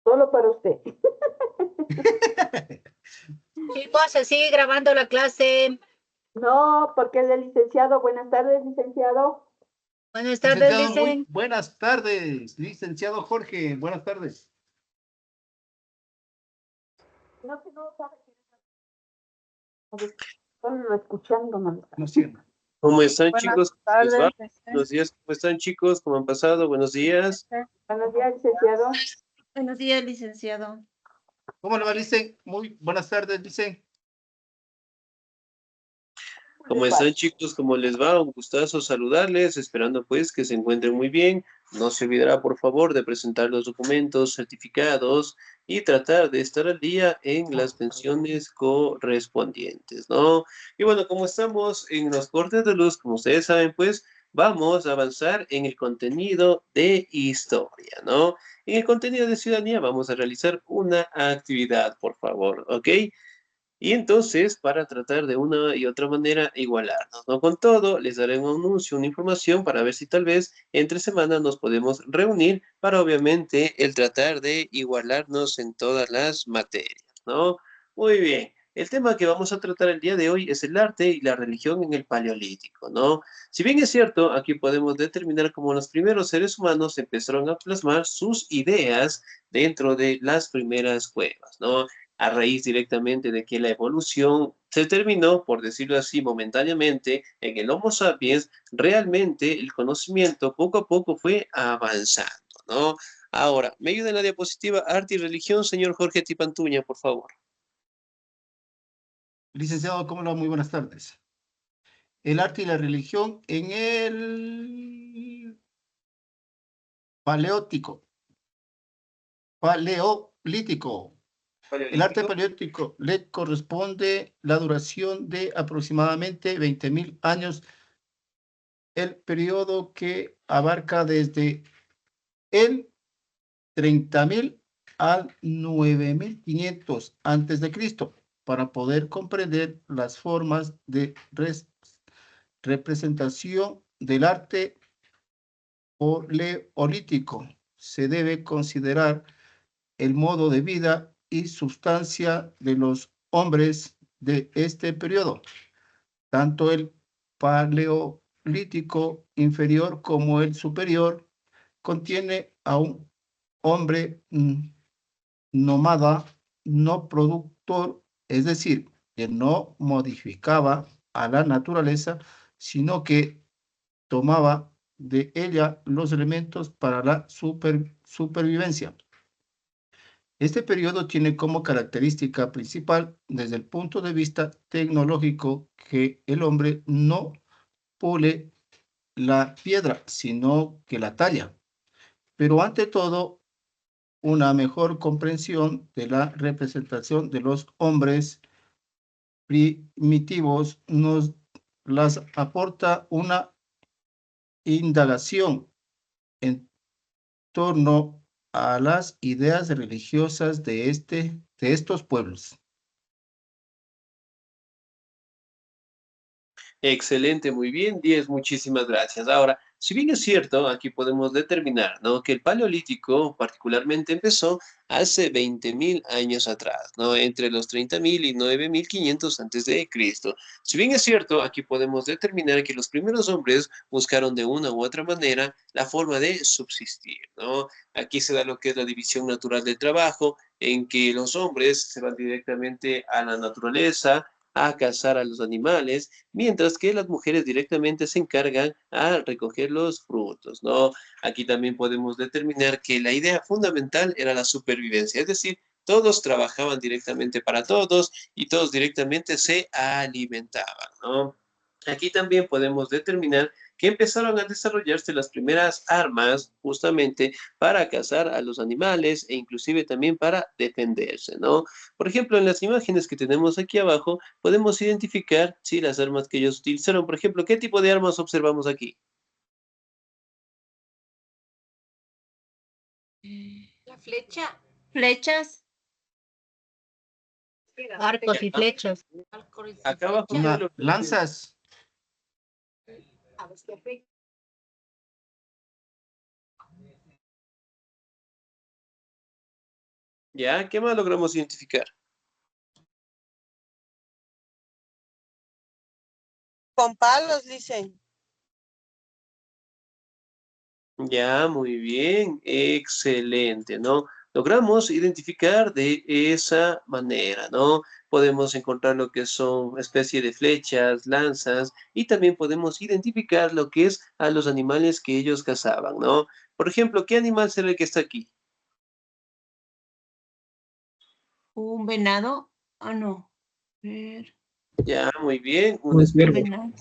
Solo para usted. Chicos, se sigue grabando la clase. No, porque es el licenciado. Buenas tardes, licenciado. Buenas tardes, Licenciado, muy dicen. buenas tardes. Licenciado Jorge, buenas tardes. No, que no sabe que solo escuchando, no. No sé. ¿Cómo están, Buenas chicos? ¿Cómo les va? tardes. Buenos días, ¿cómo están, chicos? ¿Cómo han pasado? Buenos días. Buenos días, licenciado. Buenos días, licenciado. ¿Cómo le va, Licen? Muy buenas tardes, Licen. ¿Cómo están, chicos? ¿Cómo les va? Un gustazo saludarles, esperando pues que se encuentren muy bien. No se olvidará, por favor, de presentar los documentos, certificados y tratar de estar al día en las pensiones correspondientes, ¿no? Y bueno, como estamos en los cortes de luz, como ustedes saben, pues vamos a avanzar en el contenido de historia, ¿no? En el contenido de ciudadanía vamos a realizar una actividad, por favor, ¿ok? Y entonces, para tratar de una y otra manera igualarnos, ¿no? Con todo, les daré un anuncio, una información para ver si tal vez entre semanas nos podemos reunir para obviamente el tratar de igualarnos en todas las materias, ¿no? Muy bien. El tema que vamos a tratar el día de hoy es el arte y la religión en el Paleolítico, ¿no? Si bien es cierto, aquí podemos determinar cómo los primeros seres humanos empezaron a plasmar sus ideas dentro de las primeras cuevas, ¿no? A raíz directamente de que la evolución se terminó, por decirlo así, momentáneamente en el Homo sapiens, realmente el conocimiento poco a poco fue avanzando, ¿no? Ahora, me ayuda en la diapositiva Arte y Religión, señor Jorge Tipantuña, por favor. Licenciado, ¿cómo le va? Muy buenas tardes. El arte y la religión en el paleolítico. Paleolítico. El arte Paleolítico. paleolítico le corresponde la duración de aproximadamente 20.000 años, el periodo que abarca desde el 30.000 al 9.500 antes de Cristo, para poder comprender las formas de representación del arte paleolítico. Se debe considerar el modo de vida y sustancia de los hombres de este periodo. Tanto el paleolítico inferior como el superior contiene a un hombre nómada, no productor, es decir, que no modificaba a la naturaleza, sino que tomaba de ella los elementos para la supervivencia. Este periodo tiene como característica principal, desde el punto de vista tecnológico, que el hombre no pule la piedra, sino que la talla. Pero ante todo, una mejor comprensión de la representación de los hombres primitivos nos las aporta una indagación en torno a las ideas religiosas de estos pueblos. Excelente, muy bien, 10, muchísimas gracias. Ahora, si bien es cierto, aquí podemos determinar, ¿no? Que el Paleolítico particularmente empezó hace 20.000 años atrás, ¿no? Entre los 30.000 y 9.500 antes de Cristo. Si bien es cierto, aquí podemos determinar que los primeros hombres buscaron de una u otra manera la forma de subsistir, ¿no? Aquí se da lo que es la división natural del trabajo, en que los hombres se van directamente a la naturaleza, a cazar a los animales, mientras que las mujeres directamente se encargan a recoger los frutos, ¿no? Aquí también podemos determinar que la idea fundamental era la supervivencia, es decir, todos trabajaban directamente para todos y todos directamente se alimentaban, ¿no? Aquí también podemos determinar que empezaron a desarrollarse las primeras armas justamente para cazar a los animales e inclusive también para defenderse, ¿no? Por ejemplo, en las imágenes que tenemos aquí abajo, podemos identificar, sí, las armas que ellos utilizaron. Por ejemplo, ¿qué tipo de armas observamos aquí? La flecha. Flechas. Arcos y flechas. Acá abajo, ¿qué es Una lo que ustedes? lanzas, ¿Ya? ¿Qué más logramos identificar? Con palos, dicen. Ya, muy bien, excelente, ¿no? Logramos identificar de esa manera, ¿no? Podemos encontrar lo que son especie de flechas, lanzas, y también podemos identificar lo que es a los animales que ellos cazaban, ¿no? Por ejemplo, ¿qué animal será el que está aquí? Un venado. Ah, no. Ver, Ya, muy bien, una Un especie ciervo. venado.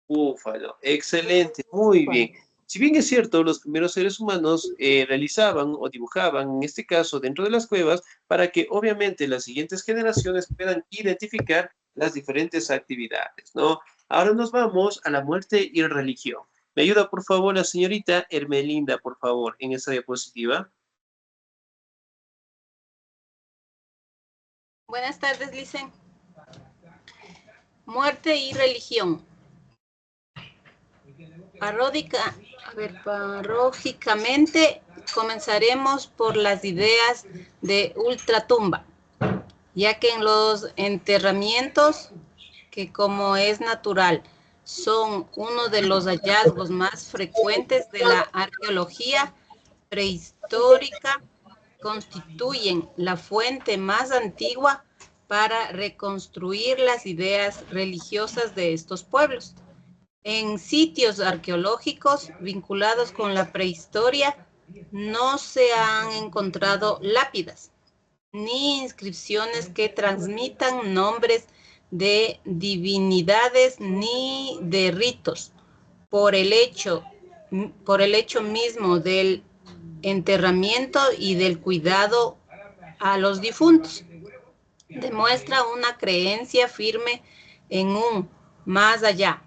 búfalo, excelente, muy bien. Si bien es cierto, los primeros seres humanos realizaban o dibujaban, en este caso, dentro de las cuevas, para que obviamente las siguientes generaciones puedan identificar las diferentes actividades, ¿no? Ahora nos vamos a la muerte y religión. ¿Me ayuda, por favor, la señorita Hermelinda, por favor, en esta diapositiva? Buenas tardes, Licen. Muerte y religión. Paradójicamente, comenzaremos por las ideas de ultratumba, ya que en los enterramientos, que como es natural, son uno de los hallazgos más frecuentes de la arqueología prehistórica, constituyen la fuente más antigua para reconstruir las ideas religiosas de estos pueblos. En sitios arqueológicos vinculados con la prehistoria no se han encontrado lápidas ni inscripciones que transmitan nombres de divinidades ni de ritos por el hecho mismo del enterramiento y del cuidado a los difuntos. Demuestra una creencia firme en un más allá.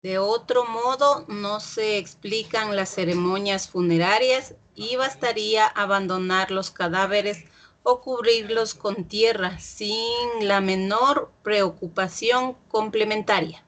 De otro modo, no se explican las ceremonias funerarias y bastaría abandonar los cadáveres o cubrirlos con tierra sin la menor preocupación complementaria.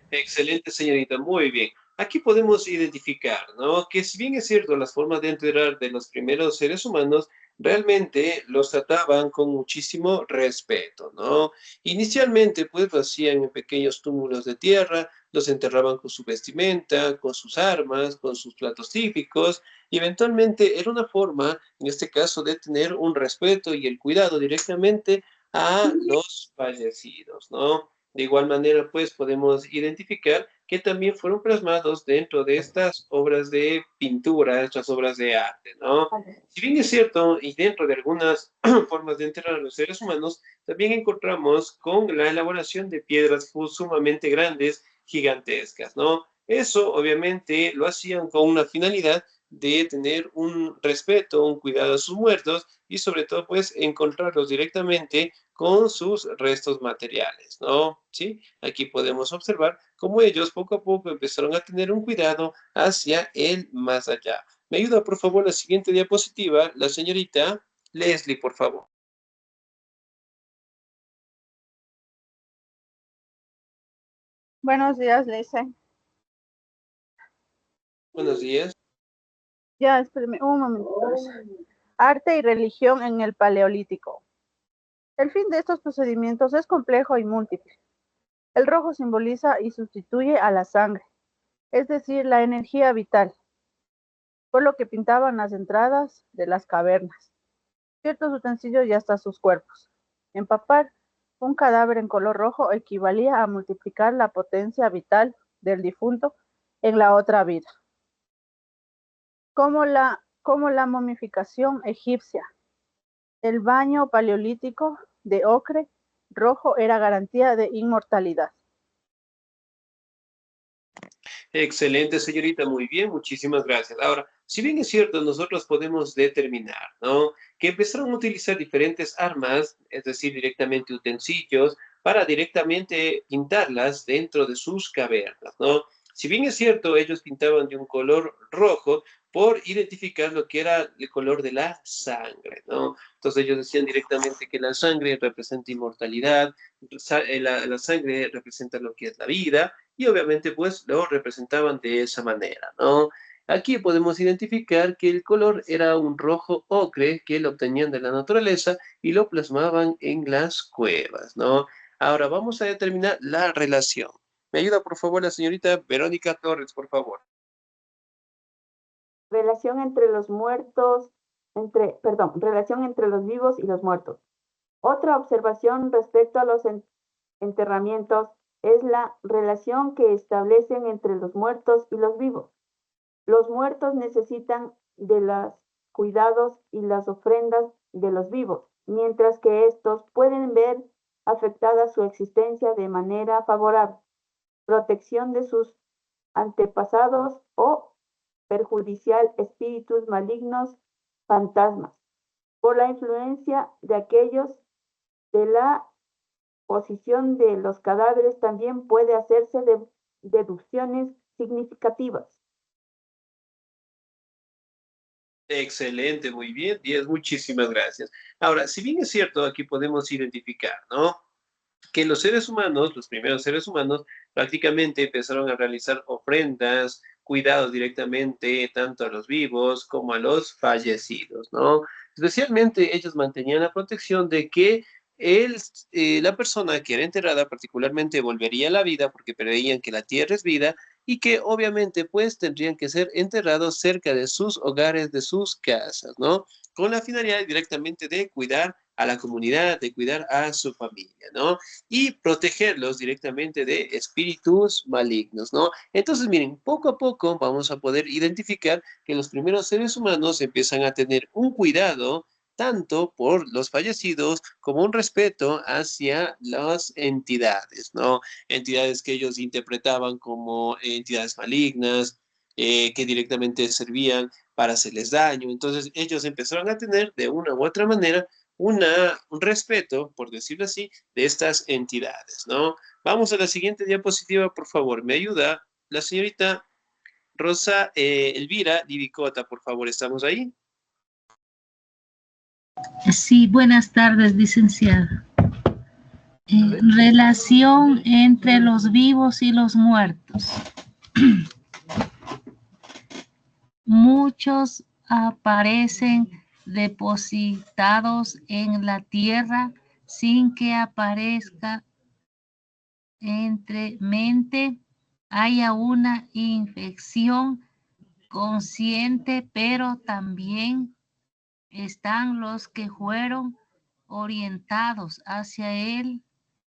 Excelente, señorita, muy bien. Aquí podemos identificar, ¿no? Que si bien es cierto, las formas de enterrar de los primeros seres humanos realmente los trataban con muchísimo respeto, ¿no? Inicialmente, pues, lo hacían en pequeños túmulos de tierra, los enterraban con su vestimenta, con sus armas, con sus platos típicos, y eventualmente era una forma, en este caso, de tener un respeto y el cuidado directamente a los fallecidos, ¿no? De igual manera, pues podemos identificar que también fueron plasmados dentro de estas obras de pintura, estas obras de arte, ¿no? Si bien es cierto, y dentro de algunas formas de enterrar a los seres humanos, también encontramos con la elaboración de piedras sumamente grandes, gigantescas, ¿no? Eso obviamente lo hacían con una finalidad de tener un respeto, un cuidado a sus muertos y sobre todo pues encontrarlos directamente con sus restos materiales, ¿no? ¿Sí? Aquí podemos observar cómo ellos poco a poco empezaron a tener un cuidado hacia el más allá. ¿Me ayuda, por favor, la siguiente diapositiva, la señorita Leslie, por favor? Buenos días, Lisa. Buenos días. Ya, espérame un momento. Arte y religión en el Paleolítico. El fin de estos procedimientos es complejo y múltiple. El rojo simboliza y sustituye a la sangre, es decir, la energía vital, por lo que pintaban las entradas de las cavernas, ciertos utensilios y hasta sus cuerpos. Empapar un cadáver en color rojo equivalía a multiplicar la potencia vital del difunto en la otra vida. Como la momificación egipcia, el baño paleolítico de ocre rojo era garantía de inmortalidad. Excelente, señorita, muy bien, muchísimas gracias. Ahora, si bien es cierto, nosotros podemos determinar, ¿no? Que empezaron a utilizar diferentes armas, es decir, directamente utensilios, para directamente pintarlas dentro de sus cavernas, ¿no? Si bien es cierto, ellos pintaban de un color rojo por identificar lo que era el color de la sangre, ¿no? Entonces ellos decían directamente que la sangre representa inmortalidad, la sangre representa lo que es la vida, y obviamente pues lo representaban de esa manera, ¿no? Aquí podemos identificar que el color era un rojo ocre que lo obtenían de la naturaleza y lo plasmaban en las cuevas, ¿no? Ahora vamos a determinar la relación. ¿Me ayuda, por favor, la señorita Verónica Torres, por favor? Relación entre los muertos, relación entre los vivos y los muertos. Otra observación respecto a los enterramientos es la relación que establecen entre los muertos y los vivos. Los muertos necesitan de los cuidados y las ofrendas de los vivos, mientras que estos pueden ver afectada su existencia de manera favorable, protección de sus antepasados o perjudicial espíritus malignos, fantasmas, por la influencia de aquellos de la posición de los cadáveres también puede hacerse deducciones significativas. Excelente, muy bien, 10, muchísimas gracias. Ahora, si bien es cierto, aquí podemos identificar, ¿no? Que los seres humanos, los primeros seres humanos, prácticamente empezaron a realizar ofrendas, cuidados directamente tanto a los vivos como a los fallecidos, ¿no? Especialmente ellos mantenían la protección de que la persona que era enterrada particularmente volvería a la vida porque preveían que la tierra es vida y que obviamente pues tendrían que ser enterrados cerca de sus hogares, de sus casas, ¿no? Con la finalidad directamente de cuidar a la comunidad, de cuidar a su familia, ¿no? Y protegerlos directamente de espíritus malignos, ¿no? Entonces, miren, poco a poco vamos a poder identificar que los primeros seres humanos empiezan a tener un cuidado tanto por los fallecidos como un respeto hacia las entidades, ¿no? Entidades que ellos interpretaban como entidades malignas, que directamente servían para hacerles daño. Entonces, ellos empezaron a tener de una u otra manera un respeto, por decirlo así, de estas entidades, ¿no? Vamos a la siguiente diapositiva, por favor. ¿Me ayuda la señorita Rosa Elvira Livicota, por favor? ¿Estamos ahí? Sí, buenas tardes, licenciada. Relación entre los vivos y los muertos. Muchos aparecen depositados en la tierra sin que aparezca entre mente haya una infección consciente, pero también están los que fueron orientados hacia el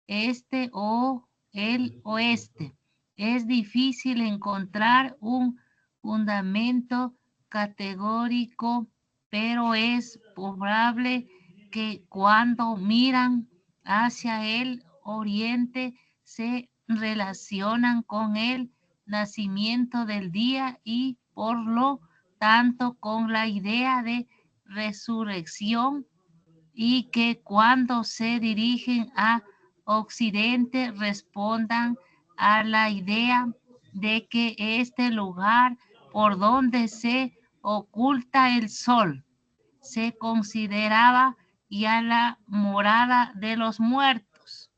este o el oeste. Es difícil encontrar un fundamento categórico, pero es probable que cuando miran hacia el oriente se relacionan con el nacimiento del día y por lo tanto con la idea de resurrección, y que cuando se dirigen a Occidente respondan a la idea de que este lugar por donde se oculta el sol se consideraba ya la morada de los muertos.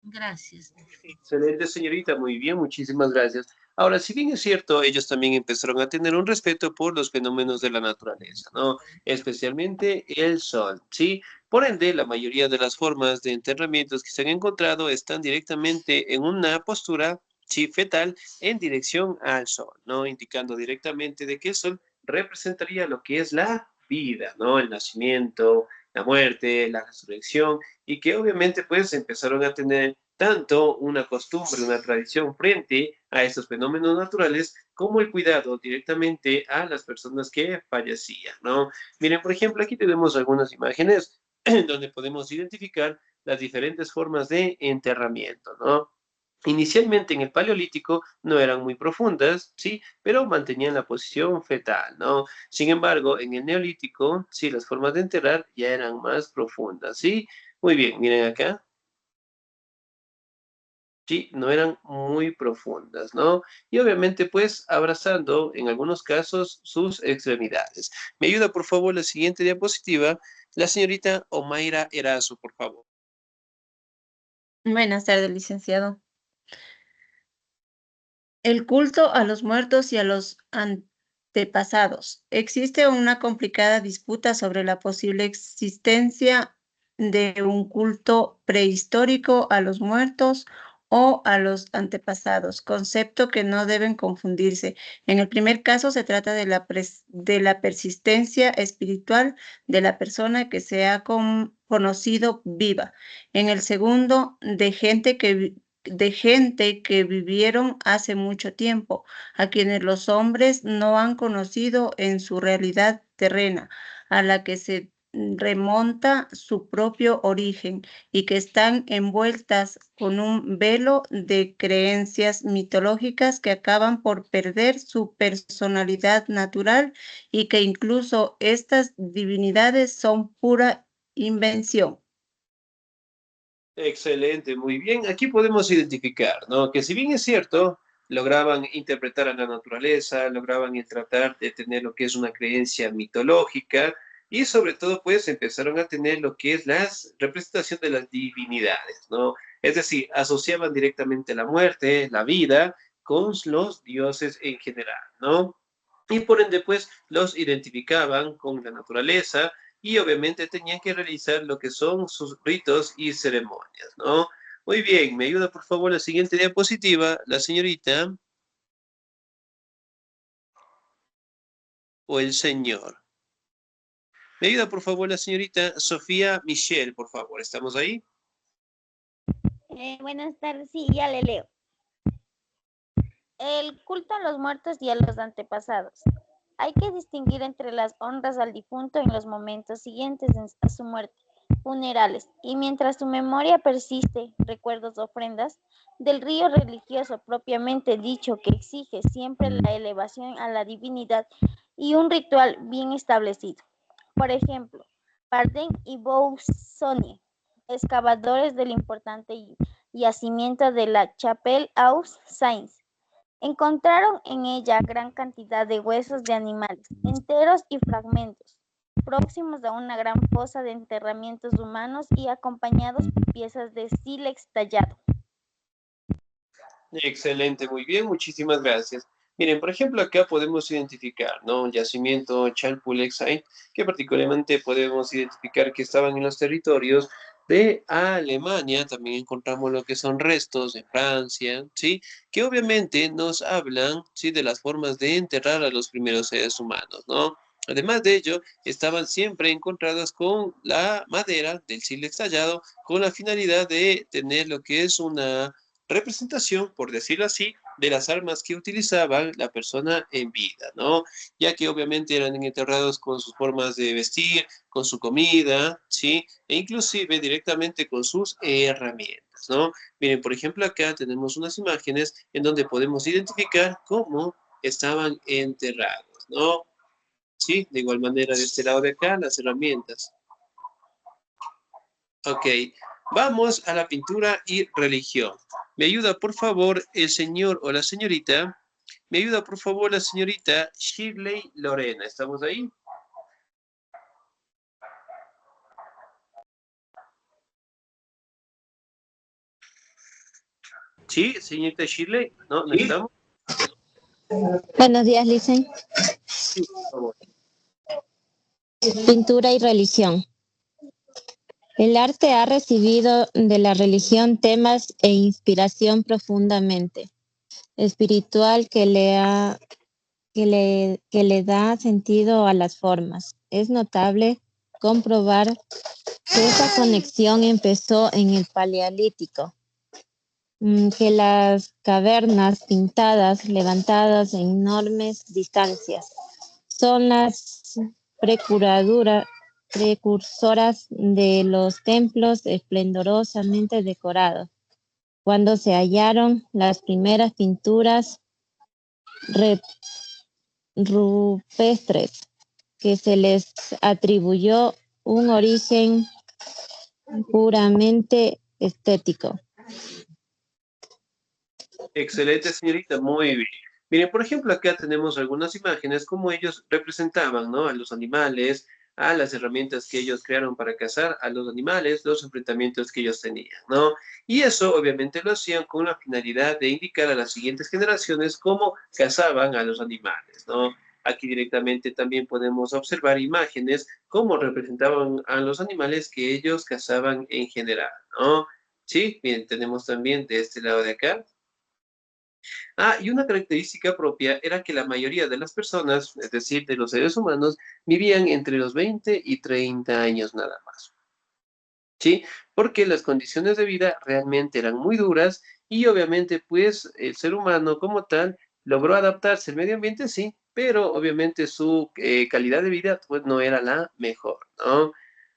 Gracias. Excelente, señorita, muy bien, muchísimas gracias. Ahora, si bien es cierto, ellos también empezaron a tener un respeto por los fenómenos de la naturaleza, ¿no? Especialmente el sol, ¿sí? Por ende, la mayoría de las formas de enterramientos que se han encontrado están directamente en una postura, sí, fetal, en dirección al sol, ¿no? Indicando directamente de que el sol representaría lo que es la vida, ¿no? El nacimiento, la muerte, la resurrección, y que obviamente pues empezaron a tener tanto una costumbre, una tradición frente a estos fenómenos naturales, como el cuidado directamente a las personas que fallecían, ¿no? Miren, por ejemplo, aquí tenemos algunas imágenes donde podemos identificar las diferentes formas de enterramiento, ¿no? Inicialmente en el Paleolítico no eran muy profundas, sí, pero mantenían la posición fetal, ¿no? Sin embargo, en el Neolítico, sí, las formas de enterrar ya eran más profundas, ¿sí? Muy bien, miren acá. Sí, no eran muy profundas, ¿no? Y obviamente, pues, abrazando en algunos casos sus extremidades. Me ayuda, por favor, la siguiente diapositiva, la señorita Omaira Erazo, por favor. Buenas tardes, licenciado. El culto a los muertos y a los antepasados. Existe una complicada disputa sobre la posible existencia de un culto prehistórico a los muertos o a los antepasados, concepto que no deben confundirse. En el primer caso se trata de la persistencia espiritual de la persona que se ha conocido viva. En el segundo, de gente que vivieron hace mucho tiempo, a quienes los hombres no han conocido en su realidad terrena, a la que se remonta su propio origen y que están envueltas con un velo de creencias mitológicas que acaban por perder su personalidad natural y que incluso estas divinidades son pura invención. Excelente, muy bien. Aquí podemos identificar, ¿no? Que si bien es cierto, lograban interpretar a la naturaleza, lograban tratar de tener lo que es una creencia mitológica y sobre todo, pues, empezaron a tener lo que es la representación de las divinidades, ¿no? Es decir, asociaban directamente la muerte, la vida, con los dioses en general, ¿no? Y por ende, pues, los identificaban con la naturaleza y obviamente tenían que realizar lo que son sus ritos y ceremonias, ¿no? Muy bien, me ayuda por favor la siguiente diapositiva, la señorita o el señor. Me ayuda por favor la señorita Sofía Michelle, por favor, ¿estamos ahí? Buenas tardes, sí, ya le leo. El culto a los muertos y a los antepasados. Hay que distinguir entre las honras al difunto en los momentos siguientes a su muerte, funerales, y mientras su memoria persiste, recuerdos, ofrendas, del río religioso propiamente dicho que exige siempre la elevación a la divinidad y un ritual bien establecido. Por ejemplo, Bardem y Boussonie, excavadores del importante yacimiento de la Chapelle aux Saints, encontraron en ella gran cantidad de huesos de animales, enteros y fragmentos, próximos a una gran fosa de enterramientos humanos y acompañados por piezas de sílex tallado. Excelente, muy bien, muchísimas gracias. Miren, por ejemplo, acá podemos identificar, ¿no? Un yacimiento Chalpulexain, que particularmente podemos identificar que estaban en los territorios de Alemania. También encontramos lo que son restos de Francia, ¿sí? Que obviamente nos hablan, ¿sí? De las formas de enterrar a los primeros seres humanos, ¿no? Además de ello, estaban siempre encontradas con la madera del sílex tallado, con la finalidad de tener lo que es una representación, por decirlo así, de las armas que utilizaban la persona en vida, ¿no? Ya que obviamente eran enterrados con sus formas de vestir, con su comida, ¿sí? E inclusive directamente con sus herramientas, ¿no? Miren, por ejemplo, acá tenemos unas imágenes en donde podemos identificar cómo estaban enterrados, ¿no? Sí, de igual manera de este lado de acá, las herramientas. Ok, vamos a la pintura y religión. ¿Me ayuda, por favor, el señor o la señorita? ¿Me ayuda, por favor, la señorita Shirley Lorena? ¿Estamos ahí? ¿Sí, señorita Shirley? ¿No? ¿No estamos? Buenos días, Licen. Sí, por favor. Pintura y religión. El arte ha recibido de la religión temas e inspiración profundamente espiritual que le da sentido a las formas. Es notable comprobar que esa conexión empezó en el Paleolítico, que las cavernas pintadas, levantadas en enormes distancias, son las precursoras de los templos esplendorosamente decorados. Cuando se hallaron las primeras pinturas rupestres, que se les atribuyó un origen puramente estético. Excelente, señorita, muy bien. Miren, por ejemplo, acá tenemos algunas imágenes como ellos representaban, ¿no? A los animales, a las herramientas que ellos crearon para cazar a los animales, los enfrentamientos que ellos tenían, ¿no? Y eso obviamente lo hacían con la finalidad de indicar a las siguientes generaciones cómo cazaban a los animales, ¿no? Aquí directamente también podemos observar imágenes cómo representaban a los animales que ellos cazaban en general, ¿no? Sí, bien, tenemos también de este lado de acá. Y una característica propia era que la mayoría de las personas, es decir, de los seres humanos, vivían entre los 20 y 30 años nada más. ¿Sí? Porque las condiciones de vida realmente eran muy duras y obviamente pues el ser humano como tal logró adaptarse al medio ambiente, sí, pero obviamente su calidad de vida pues no era la mejor, ¿no?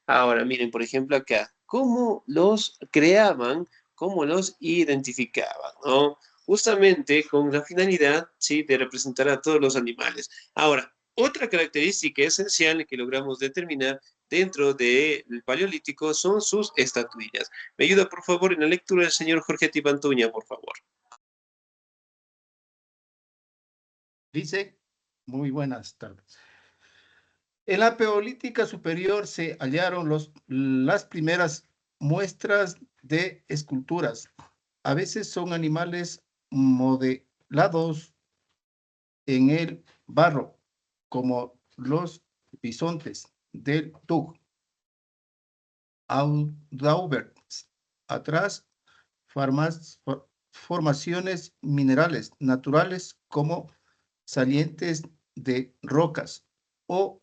Ahora miren, por ejemplo acá, cómo los creaban, cómo los identificaban, ¿no? Justamente con la finalidad, sí, de representar a todos los animales. Ahora, otra característica esencial que logramos determinar dentro del Paleolítico son sus estatuillas. Me ayuda, por favor, en la lectura el señor Jorge Tibantuña, por favor. Dice, muy buenas tardes. En la Paleolítica superior se hallaron las primeras muestras de esculturas. A veces son animales modelados en el barro, como los bisontes del Tug, Audauberts. Atrás, formaciones minerales naturales como salientes de rocas o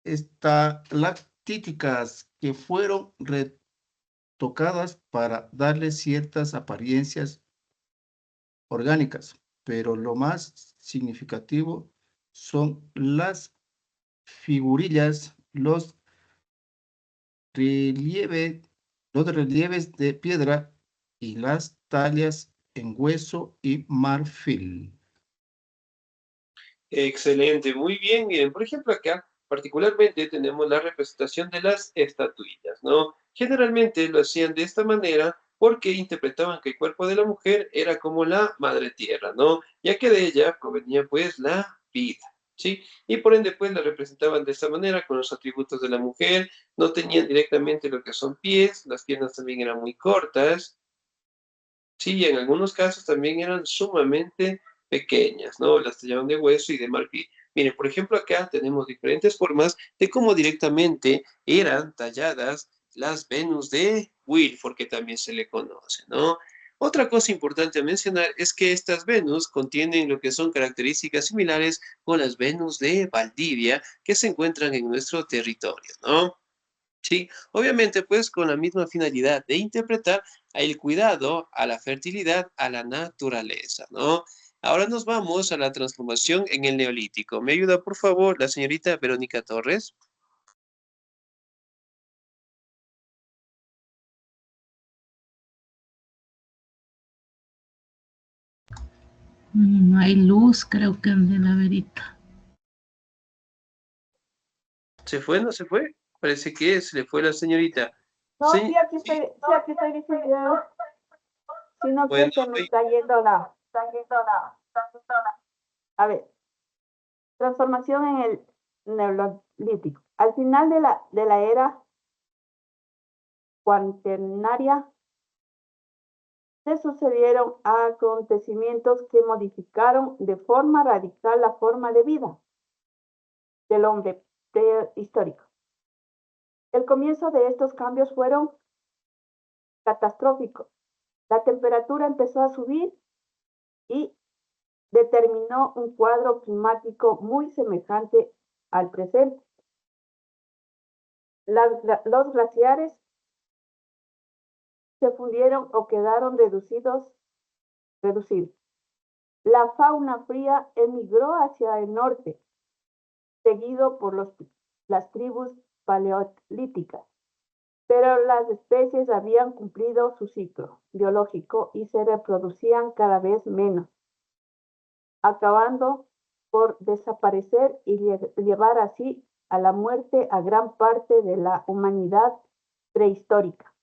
estalactíticas que fueron retocadas para darle ciertas apariencias orgánicas, pero lo más significativo son las figurillas, relieves, los relieves de piedra y las tallas en hueso y marfil. Excelente, muy bien. Miren, por ejemplo, acá particularmente tenemos la representación de las estatuillas, ¿no? Generalmente lo hacían de esta manera porque interpretaban que el cuerpo de la mujer era como la madre tierra, ¿no? Ya que de ella provenía pues la vida, ¿sí? Y por ende pues la representaban de esta manera con los atributos de la mujer, no tenían directamente lo que son pies, las piernas también eran muy cortas, sí, y en algunos casos también eran sumamente pequeñas, ¿no? Las tallaban de hueso y de marfil. Miren, por ejemplo, acá tenemos diferentes formas de cómo directamente eran talladas las Venus de Wilford, que también se le conoce, ¿no? Otra cosa importante a mencionar es que estas Venus contienen lo que son características similares con las Venus de Valdivia que se encuentran en nuestro territorio, ¿no? Sí, obviamente pues con la misma finalidad de interpretar el cuidado a la fertilidad, a la naturaleza, ¿no? Ahora nos vamos a la transformación en el Neolítico. ¿Me ayuda por favor la señorita Verónica Torres? No hay luz, creo que de la verita. ¿Se fue? ¿No se fue? Parece que se le fue la señorita. No, Sí, sí, aquí estoy diciendo, sino bueno, que se me está yendo a ver, transformación en el Neolítico. Al final de la era cuaternaria, se sucedieron acontecimientos que modificaron de forma radical la forma de vida del hombre prehistórico. El comienzo de estos cambios fueron catastróficos. La temperatura empezó a subir y determinó un cuadro climático muy semejante al presente. Los glaciares se fundieron o quedaron reducidos. La fauna fría emigró hacia el norte, seguido por las tribus paleolíticas, pero las especies habían cumplido su ciclo biológico y se reproducían cada vez menos, acabando por desaparecer y llevar así a la muerte a gran parte de la humanidad prehistórica.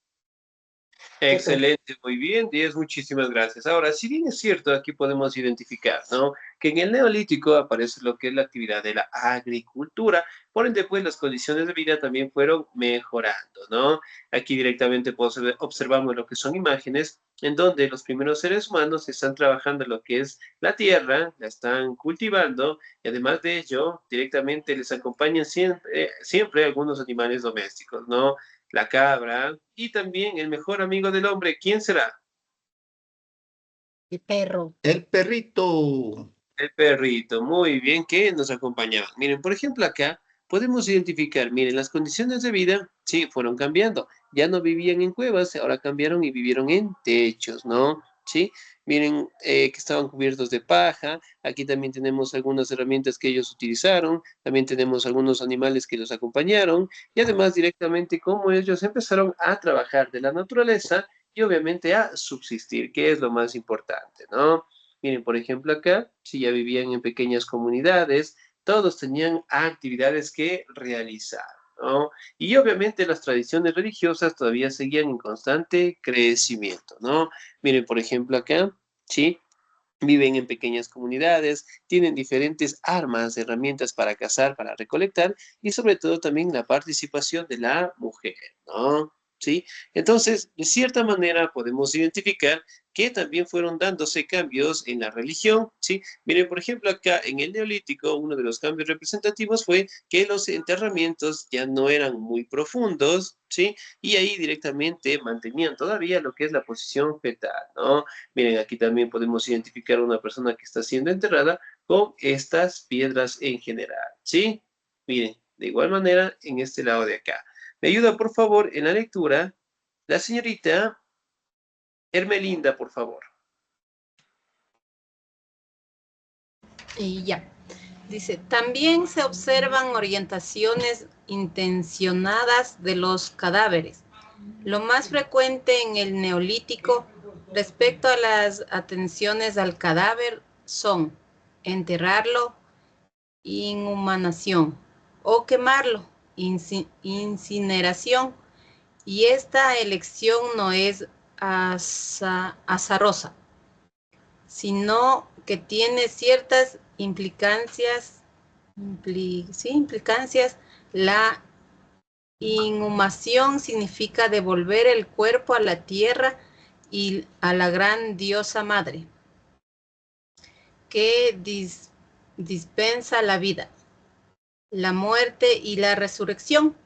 excelente, muy bien, 10, muchísimas gracias. Ahora, si bien es cierto, aquí podemos identificar, ¿no? que en el Neolítico aparece lo que es la actividad de la agricultura, por ende, pues las condiciones de vida también fueron mejorando, ¿no? Aquí directamente observamos lo que son imágenes en donde los primeros seres humanos están trabajando lo que es la tierra, la están cultivando y además de ello, directamente les acompañan siempre algunos animales domésticos, ¿no? La cabra y también el mejor amigo del hombre, ¿quién será? El perro. El perrito. El perrito, muy bien, que nos acompañaba. Miren, por ejemplo, acá podemos identificar, miren, las condiciones de vida, sí, fueron cambiando. Ya no vivían en cuevas, ahora cambiaron y vivieron en techos, ¿no? Sí, miren que estaban cubiertos de paja. Aquí también tenemos algunas herramientas que ellos utilizaron. También tenemos algunos animales que los acompañaron. Y además directamente cómo ellos empezaron a trabajar de la naturaleza y obviamente a subsistir, que es lo más importante, ¿no? Miren, por ejemplo, acá, si ya vivían en pequeñas comunidades, todos tenían actividades que realizar, ¿no? Y obviamente las tradiciones religiosas todavía seguían en constante crecimiento, ¿no? Miren, por ejemplo, acá, ¿sí? Viven en pequeñas comunidades, tienen diferentes armas, herramientas para cazar, para recolectar y sobre todo también la participación de la mujer, ¿no? ¿Sí? Entonces, de cierta manera podemos identificar que también fueron dándose cambios en la religión, ¿sí? Miren, por ejemplo, acá en el Neolítico, uno de los cambios representativos fue que los enterramientos ya no eran muy profundos, ¿sí? Y ahí directamente mantenían todavía lo que es la posición fetal, ¿no? Miren, aquí también podemos identificar a una persona que está siendo enterrada con estas piedras en general, ¿sí? Miren, de igual manera en este lado de acá. Me ayuda, por favor, en la lectura la señorita Hermelinda, por favor. Y ya. Dice, también se observan orientaciones intencionadas de los cadáveres. Lo más frecuente en el Neolítico respecto a las atenciones al cadáver son enterrarlo, inhumanación, o quemarlo, incineración. Y esta elección no es azarosa, sino que tiene ciertas implicancias. La inhumación significa devolver el cuerpo a la tierra y a la gran diosa madre, que dispensa la vida, la muerte y la resurrección.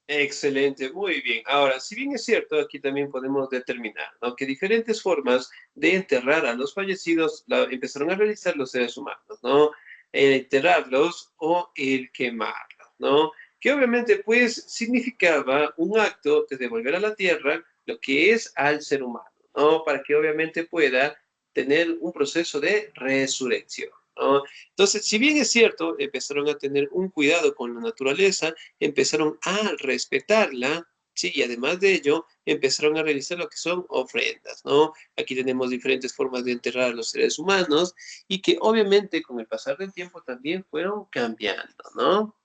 Excelente, muy bien. Ahora, si bien es cierto, aquí también podemos determinar, ¿no?, que diferentes formas de enterrar a los fallecidos empezaron a realizar los seres humanos, ¿no? El enterrarlos o el quemarlos, ¿no? Que obviamente, pues, significaba un acto de devolver a la tierra lo que es al ser humano, ¿no? Para que obviamente pueda tener un proceso de resurrección, ¿no? Entonces, si bien es cierto, empezaron a tener un cuidado con la naturaleza, empezaron a respetarla, ¿sí? Y además de ello, empezaron a realizar lo que son ofrendas, ¿no? Aquí tenemos diferentes formas de enterrar a los seres humanos y que obviamente con el pasar del tiempo también fueron cambiando, ¿no?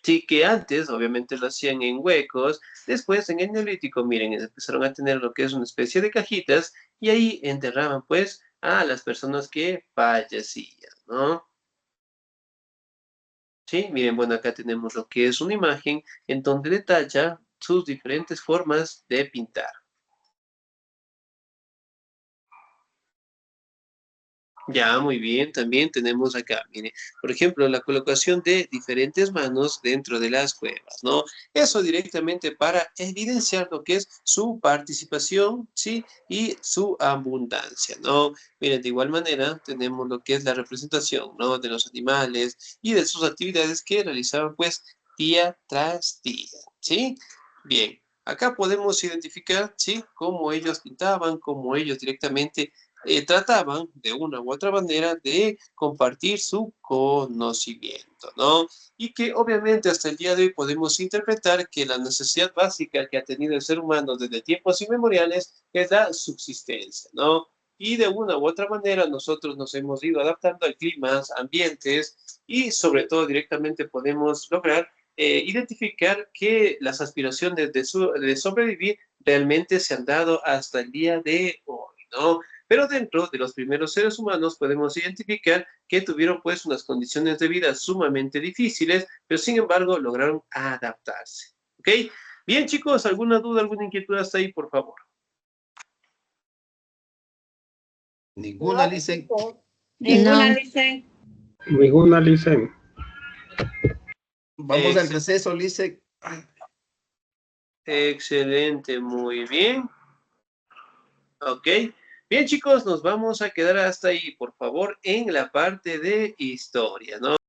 Sí, que antes obviamente lo hacían en huecos, después en el Neolítico, miren, empezaron a tener lo que es una especie de cajitas y ahí enterraban pues a las personas que fallecían, ¿no? Sí, miren, bueno, acá tenemos lo que es una imagen en donde detalla sus diferentes formas de pintar. Ya, muy bien, también tenemos acá, mire, por ejemplo, la colocación de diferentes manos dentro de las cuevas, ¿no? Eso directamente para evidenciar lo que es su participación, ¿sí? Y su abundancia, ¿no? Miren, de igual manera tenemos lo que es la representación, ¿no?, de los animales y de sus actividades que realizaban, pues, día tras día, ¿sí? Bien, acá podemos identificar, ¿sí?, cómo ellos pintaban, cómo ellos directamente trataban de una u otra manera de compartir su conocimiento, ¿no? Y que obviamente hasta el día de hoy podemos interpretar que la necesidad básica que ha tenido el ser humano desde tiempos inmemoriales es la subsistencia, ¿no? Y de una u otra manera nosotros nos hemos ido adaptando a climas, ambientes y sobre todo directamente podemos lograr identificar que las aspiraciones de sobrevivir realmente se han dado hasta el día de hoy, ¿no? pero dentro de los primeros seres humanos podemos identificar que tuvieron pues unas condiciones de vida sumamente difíciles, pero sin embargo lograron adaptarse. ¿Ok? Bien, chicos, ¿alguna duda, alguna inquietud hasta ahí, por favor? Ninguna, Licen. Ninguna, No. Licen. Ninguna, Licen. Vamos al receso, Licen. Excelente, muy bien. Ok. Bien, chicos, nos vamos a quedar hasta ahí, por favor, en la parte de historia, ¿no?